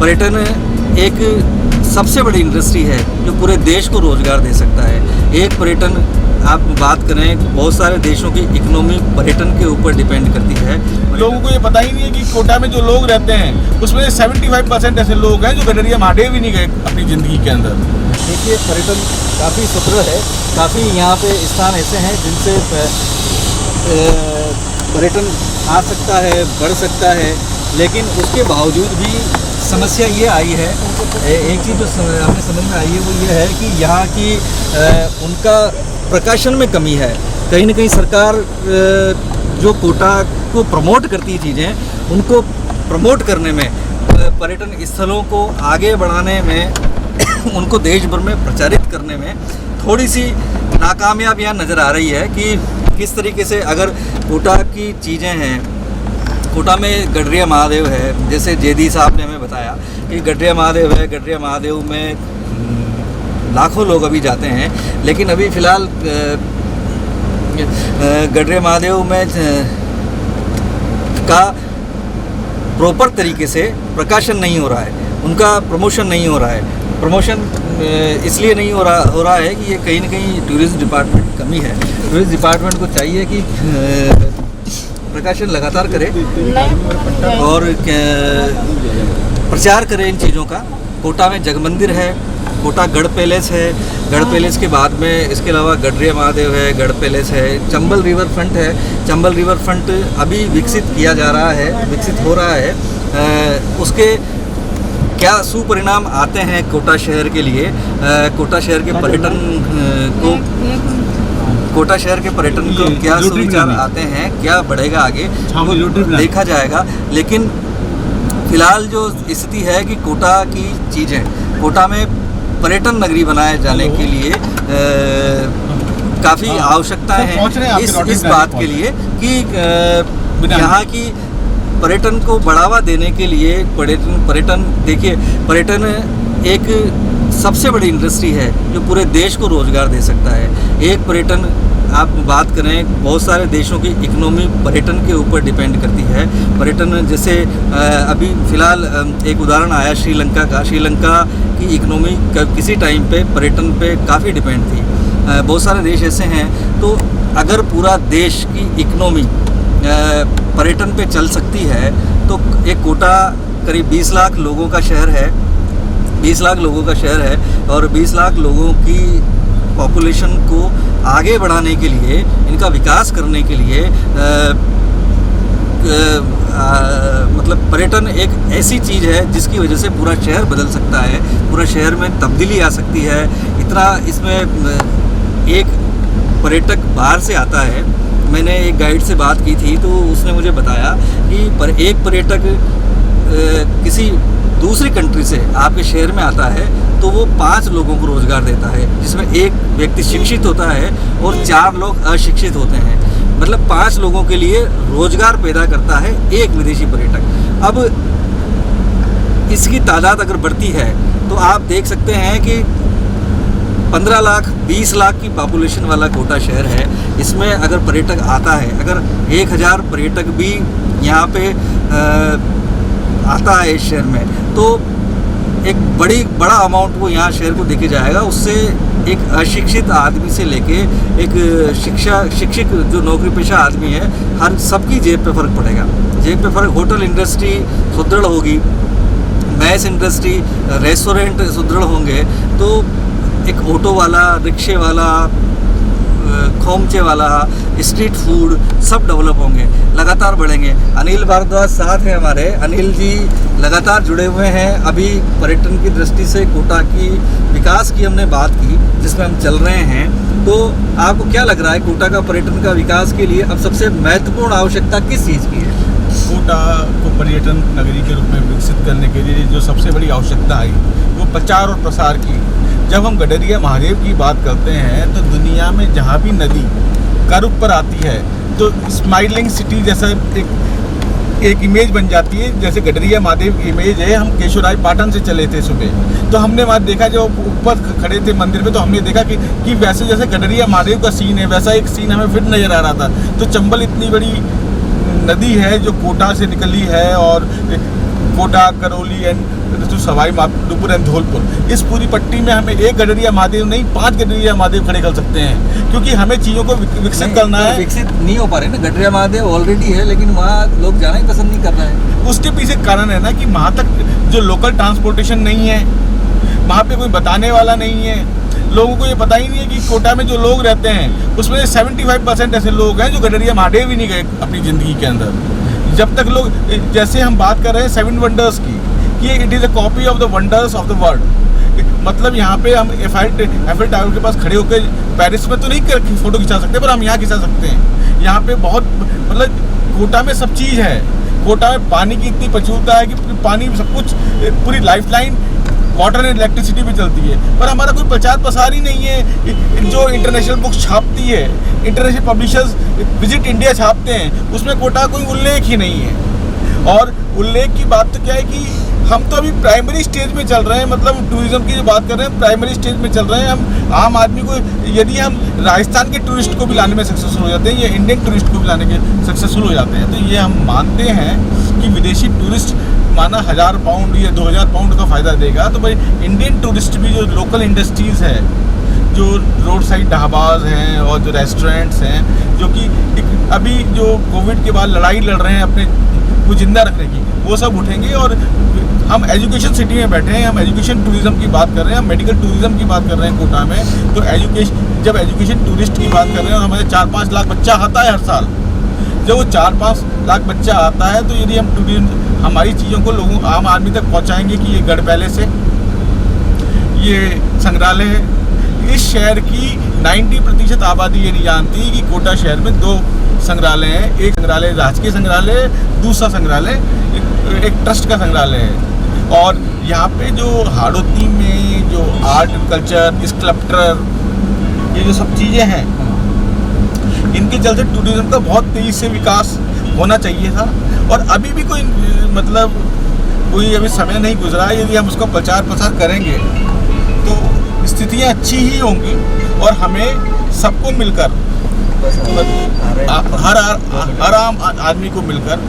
पर्यटन एक सबसे बड़ी इंडस्ट्री है जो पूरे देश को रोजगार दे सकता है। एक पर्यटन आप बात करें, बहुत सारे देशों की इकोनॉमी पर्यटन के ऊपर डिपेंड करती है। लोगों को ये पता ही नहीं है कि कोटा में जो लोग रहते हैं उसमें 75% ऐसे लोग हैं जो गडरिया महादेव भी नहीं गए अपनी ज़िंदगी के अंदर। देखिए, पर्यटन काफ़ी सत्र है, काफ़ी यहाँ पे स्थान ऐसे हैं जिनसे पर्यटन आ सकता है, बढ़ सकता है, लेकिन उसके बावजूद भी समस्या ये आई है। एक चीज़ जो हमें समझ में आई है वो ये है कि यहाँ की उनका प्रकाशन में कमी है। कहीं ना कहीं सरकार जो कोटा को प्रमोट करती है चीज़ें, उनको प्रमोट करने में, पर्यटन स्थलों को आगे बढ़ाने में, उनको देश भर में प्रचारित करने में थोड़ी सी नाकामयाबियाँ नज़र आ रही है कि किस तरीके से अगर कोटा की चीज़ें हैं, कोटा में गडरिया महादेव है, जैसे जेदी साहब ने हमें बताया कि गडरिया महादेव है, गडरिया महादेव में लाखों लोग अभी जाते हैं, लेकिन अभी फ़िलहाल गडरिया महादेव में का प्रॉपर तरीके से प्रकाशन नहीं हो रहा है, उनका प्रमोशन नहीं हो रहा है। प्रमोशन इसलिए नहीं हो रहा है कि ये कहीं ना कहीं टूरिज्म डिपार्टमेंट की कमी है। टूरिज्म डिपार्टमेंट को चाहिए कि प्रकाशन लगातार करे और प्रचार करे इन चीज़ों का। कोटा में जगमंदिर है, कोटा गढ़ पैलेस है, गढ़ पैलेस के बाद में इसके अलावा गडरिया महादेव है, गढ़ पैलेस है, चंबल रिवर फ्रंट है। चंबल रिवर फ्रंट अभी विकसित किया जा रहा है, विकसित हो रहा है। उसके क्या सुपरिणाम आते हैं कोटा शहर के लिए, कोटा शहर के पर्यटन को, कोटा शहर के पर्यटन को क्या सुविचार आते हैं, क्या बढ़ेगा आगे, वो देखा जाएगा। लेकिन फिलहाल जो स्थिति है कि कोटा की चीज़ें, कोटा में पर्यटन नगरी बनाए जाने के लिए काफ़ी आवश्यकताएं हैं इस बात के लिए कि यहाँ की पर्यटन को बढ़ावा देने के लिए पर्यटन देखिए, पर्यटन एक सबसे बड़ी इंडस्ट्री है जो पूरे देश को रोजगार दे सकता है। एक पर्यटन आप बात करें, बहुत सारे देशों की इकोनॉमी पर्यटन के ऊपर डिपेंड करती है। पर्यटन जैसे अभी फ़िलहाल एक उदाहरण आया श्रीलंका का। श्रीलंका की इकोनॉमी किसी टाइम पे पर्यटन पे काफ़ी डिपेंड थी। बहुत सारे देश ऐसे हैं, तो अगर पूरा देश की इकोनॉमी पर्यटन पे चल सकती है तो एक कोटा करीब 20 लाख लोगों का शहर है, 20 लाख लोगों का शहर है, और 20 लाख लोगों की पॉपुलेशन को आगे बढ़ाने के लिए, इनका विकास करने के लिए मतलब पर्यटन एक ऐसी चीज़ है जिसकी वजह से पूरा शहर बदल सकता है, पूरा शहर में तब्दीली आ सकती है। इतना इसमें एक पर्यटक बाहर से आता है। मैंने एक गाइड से बात की थी तो उसने मुझे बताया कि एक पर्यटक किसी दूसरी कंट्री से आपके शहर में आता है तो वो 5 लोगों को रोज़गार देता है, जिसमें एक व्यक्ति शिक्षित होता है और 4 लोग अशिक्षित होते हैं। मतलब 5 लोगों के लिए रोज़गार पैदा करता है एक विदेशी पर्यटक। अब इसकी तादाद अगर बढ़ती है तो आप देख सकते हैं कि 15 लाख 20 लाख की पॉपुलेशन वाला कोटा शहर है। इसमें अगर पर्यटक आता है, अगर 1000 पर्यटक भी यहाँ पे आता है इस शहर में, तो एक बड़ा अमाउंट वो यहाँ शहर को देके जाएगा। उससे एक अशिक्षित आदमी से लेके एक शिक्षित जो नौकरी पेशा आदमी है, हर सबकी जेब पे फ़र्क पड़ेगा। जेब पे फ़र्क, होटल इंडस्ट्री सुदृढ़ होगी, मैस इंडस्ट्री, रेस्टोरेंट सुदृढ़ होंगे, तो एक ऑटो वाला, रिक्शे वाला, खोमचे वाला, स्ट्रीट फूड सब डेवलप होंगे, लगातार बढ़ेंगे। अनिल भारद्वाज साथ हैं हमारे। अनिल जी लगातार जुड़े हुए हैं। अभी पर्यटन की दृष्टि से कोटा की विकास की हमने बात की, जिसमें हम चल रहे हैं। तो आपको क्या लग रहा है, कोटा का पर्यटन का विकास के लिए अब सबसे महत्वपूर्ण आवश्यकता किस चीज़ की है? कोटा को पर्यटन नगरी के रूप में विकसित करने के लिए जो सबसे बड़ी आवश्यकता आई वो प्रचार और प्रसार की। जब हम गडरिया महादेव की बात करते हैं तो दुनिया में जहाँ भी नदी कर्व पर आती है तो स्माइलिंग सिटी जैसा एक इमेज बन जाती है। जैसे गडरिया महादेव की इमेज है। हम केशवराय पाटन से चले थे सुबह, तो हमने वहाँ देखा, जब ऊपर खड़े थे मंदिर में, तो हमने देखा कि वैसे जैसे गडरिया महादेव का सीन है वैसा एक सीन हमें फिर नज़र आ रहा था। तो चंबल इतनी बड़ी नदी है जो कोटा से निकली है और कोटा, करौली एंड सवाई माधोपुर एंड धौलपुर, इस पूरी पट्टी में हमें एक गडरिया महादेव नहीं 5 गडरिया महादेव खड़े कर सकते हैं, क्योंकि हमें चीज़ों को विकसित करना है। विकसित नहीं हो पा रहे ना, गडरिया महादेव ऑलरेडी है लेकिन वहाँ लोग जाना ही पसंद नहीं कर रहे हैं। उसके पीछे कारण है ना कि वहाँ तक जो लोकल ट्रांसपोर्टेशन नहीं है, वहाँ पे कोई बताने वाला नहीं है, लोगों को ये पता ही नहीं है कि कोटा में जो लोग रहते हैं उसमें 75% ऐसे लोग हैं जो गडरिया महादेव ही नहीं गए अपनी ज़िंदगी के अंदर। जब तक लोग, जैसे हम बात कर रहे हैं 7 वंडर्स की, कि it is a copy of the wonders of the world, मतलब यहाँ पे हम एफिल टावर के पास खड़े होकर पेरिस में तो नहीं फ़ोटो खिंचा सकते, पर हम यहाँ खिंचा सकते हैं। यहाँ पे बहुत, मतलब कोटा में सब चीज़ है। कोटा में पानी की इतनी प्रचुरता है कि पानी सब कुछ, पूरी लाइफलाइन वाटर एंड इलेक्ट्रिसिटी भी चलती है, पर हमारा कोई प्रचार प्रसार ही नहीं है। जो इंटरनेशनल बुक्स छापती है, इंटरनेशनल पब्लिशर्स विजिट इंडिया छापते हैं, उसमें कोटा कोई उल्लेख ही नहीं है। और उल्लेख की बात तो क्या है कि हम तो अभी प्राइमरी स्टेज में चल रहे हैं, मतलब टूरिज्म की जो बात कर रहे हैं प्राइमरी स्टेज में चल रहे हैं। हम आम आदमी को, यदि हम राजस्थान के टूरिस्ट को भी लाने में सक्सेसफुल हो जाते हैं या इंडियन टूरिस्ट को भी लाने के सक्सेसफुल हो जाते हैं, तो ये हम मानते हैं कि विदेशी टूरिस्ट माना 1000 पाउंड या 2000 पाउंड का फ़ायदा देगा, तो भाई इंडियन टूरिस्ट भी, जो लोकल इंडस्ट्रीज़ है, जो रोड साइड ढाबाज हैं और जो रेस्टोरेंट्स हैं, जो कि अभी जो कोविड के बाद लड़ाई लड़ रहे हैं अपने को जिंदा रखने की, वो सब उठेंगे। और हम एजुकेशन सिटी में बैठे हैं, हम एजुकेशन टूरिज़्म की बात कर रहे हैं, हम मेडिकल टूरिज़्म की बात कर रहे हैं कोटा में। तो जब एजुकेशन टूरिस्ट की बात कर रहे हैं, और हमारे 4-5 लाख बच्चा आता है हर साल, जब वो 4-5 लाख बच्चा आता है, तो यदि हम टूरिज्म हमारी चीज़ों को लोगों, आम आदमी तक पहुंचाएंगे कि ये गढ़ पैलेस है, ये संग्रहालय है। इस शहर की 90% आबादी ये नहीं जानती कि कोटा शहर में 2 संग्रहालय हैं। एक संग्रहालय राजकीय संग्रहालय, दूसरा संग्रहालय एक ट्रस्ट का संग्रहालय है। और यहाँ पे जो हाड़ौती में जो आर्ट कल्चर, स्कल्पचर, ये जो सब चीज़ें हैं, इनके चलते टूरिज्म का बहुत तेज़ी से विकास होना चाहिए था। और अभी भी कोई, मतलब कोई अभी समय नहीं गुजरा। यदि हम उसका प्रचार प्रसार करेंगे तो स्थितियाँ अच्छी ही होंगी, और हमें सबको मिलकर, हर आम आदमी को मिलकर,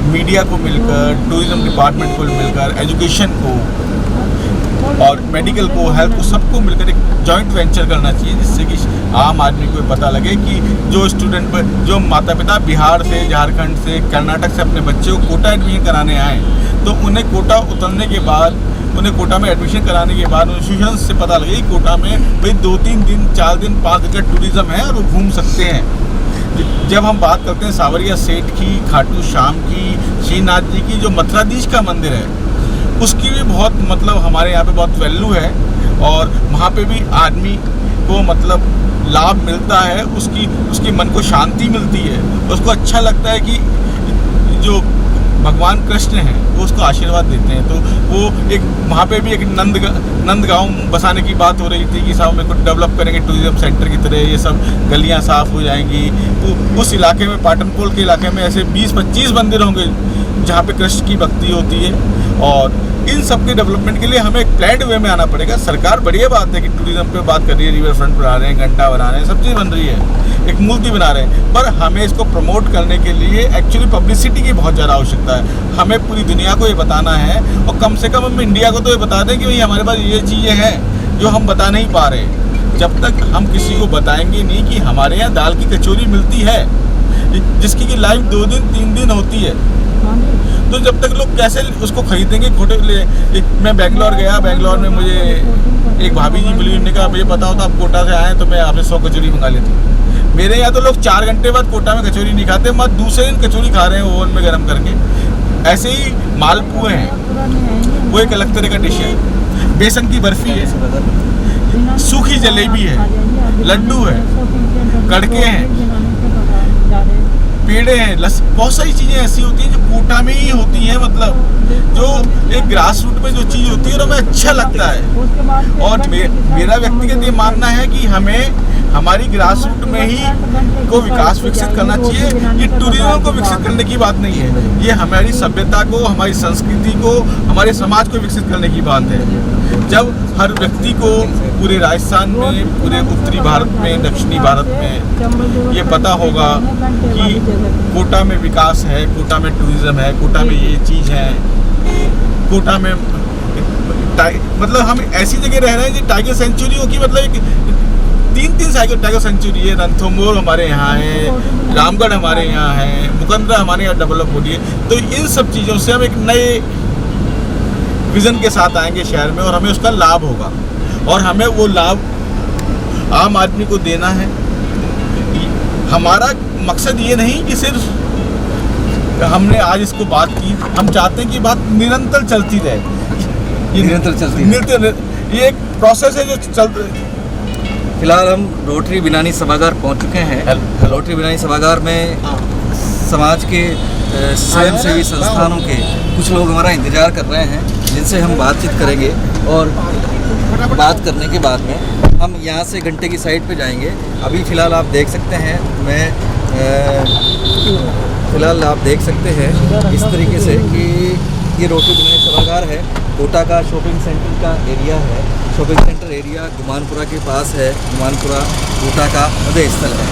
मीडिया को मिलकर, टूरिज्म डिपार्टमेंट को मिलकर, एजुकेशन को और मेडिकल को, हेल्थ को, सबको मिलकर एक जॉइंट वेंचर करना चाहिए, जिससे कि आम आदमी को पता लगे कि जो स्टूडेंट, जो माता पिता बिहार से, झारखंड से, कर्नाटक से अपने बच्चे को कोटा एडमिशन कराने आए, तो उन्हें कोटा उतरने के बाद, उन्हें कोटा में एडमिशन कराने के बाद इंस्टीट्यूशन से पता लगे कि कोटा में भाई 2-3 दिन, 4 दिन, 5 दिन का टूरिज़्म है और वो घूम सकते हैं। जब हम बात करते हैं सावरिया सेठ की, खाटू श्याम की, श्रीनाथ जी की, जो मथुराधीश का मंदिर है, उसकी भी बहुत, मतलब हमारे यहाँ पे बहुत वैल्यू है। और वहाँ पे भी आदमी को, मतलब लाभ मिलता है, उसकी मन को शांति मिलती है, उसको अच्छा लगता है कि जो भगवान कृष्ण हैं वो उसको आशीर्वाद देते हैं। तो वो एक, वहाँ पे भी एक नंदगांव बसाने की बात हो रही थी कि साहब मेरे को डेवलप करेंगे टूरिज्म सेंटर की तरह, ये सब गलियाँ साफ़ हो जाएंगी। तो उस इलाके में, पाटनपोल के इलाके में ऐसे 20-25 मंदिर होंगे जहाँ पे कृष्ण की भक्ति होती है। और इन सब के डेवलपमेंट के लिए हमें एक प्लान्ड वे में आना पड़ेगा। सरकार बढ़िया बात है कि टूरिज्म पे बात कर रही है, रिवर फ्रंट बना रहे हैं, घंटा बना रहे हैं, सब चीज़ बन रही है, एक मूर्ति बना रहे हैं, पर हमें इसको प्रमोट करने के लिए एक्चुअली पब्लिसिटी की बहुत ज़्यादा आवश्यकता है। हमें पूरी दुनिया को ये बताना है, और कम से कम हम इंडिया को तो ये बता दें कि भाई हमारे पास ये चीज़ें हैं जो हम बता नहीं पा रहे। जब तक हम किसी को बताएंगे नहीं कि हमारे यहाँ दाल की कचौरी मिलती है, जिसकी कि लाइफ 2 दिन 3 दिन होती है, तो जब तक लोग कैसे उसको खरीदेंगे। मैं बेंगलोर गया, बेंगलोर में मुझे एक भाभी जी मिली, उन्होंने कहा मुझे पता होता आप कोटा से आए तो मैं आपसे 100 कचौरी मंगा लेती। मेरे यहाँ तो लोग 4 घंटे बाद कोटा में कचौरी नहीं खाते, मत दूसरे दिन कचौरी खा रहे हैं ओवन में गर्म करके। ऐसे ही मालपुए हैं, वो एक अलग तरह का डिश है। बेसन की बर्फी है, सूखी जलेबी है, लड्डू है, कड़के हैं, पेड़े हैं, बहुत सारी चीज़ें ऐसी होती हैं जो कोटा में ही होती हैं। मतलब जो एक ग्रास रूट में जो चीज़ होती है, तो हमें अच्छा लगता है। और मेरा व्यक्तिगत ये मानना है कि हमें हमारी ग्रास रूट में ही को विकसित करना चाहिए। ये टूरिज्म को विकसित करने की बात नहीं है, ये हमारी सभ्यता को, हमारी संस्कृति को, हमारे समाज को विकसित करने की बात है। जब हर व्यक्ति को पूरे राजस्थान में, पूरे उत्तरी भारत में, दक्षिणी भारत में ये पता होगा कि कोटा में विकास है, कोटा में टूरिज्म है, कोटा में ये चीज़ है, कोटा में मतलब हम ऐसी जगह रह रहे हैं जो टाइगर सेंचुरी हो की मतलब तीन टाइगर सेंचुरी है। रणथंभौर हमारे यहाँ है, रामगढ़ हमारे यहाँ है, मुकंदरा हमारे यहाँ डेवलप हो रही है। तो इन सब चीज़ों से हम एक नए विज़न के साथ आएंगे शहर में और हमें उसका लाभ होगा और हमें वो लाभ आम आदमी को देना है। हमारा मकसद ये नहीं कि सिर्फ हमने आज इसको बात की, हम चाहते हैं कि बात निरंतर चलती रहे। निरंतर चलती ये एक प्रोसेस है जो चल। फिलहाल हम रोटरी बिनानी सभागार पहुंच चुके हैं। रोटरी बिनानी सभागार में समाज के स्वयंसेवी संस्थानों के कुछ लोग हमारा इंतज़ार कर रहे हैं, जिनसे हम बातचीत करेंगे और बात करने के बाद में हम यहाँ से घंटे की साइड पे जाएंगे। अभी फ़िलहाल आप देख सकते हैं फ़िलहाल आप देख सकते हैं इस तरीके से कि ये रोटरी बिनानी सभागार है। कोटा का शॉपिंग सेंटर का एरिया है। शॉपिंग सेंटर एरिया गुमानपुरा के पास है। गुमानपुरा कोटा का मध्य स्थल है।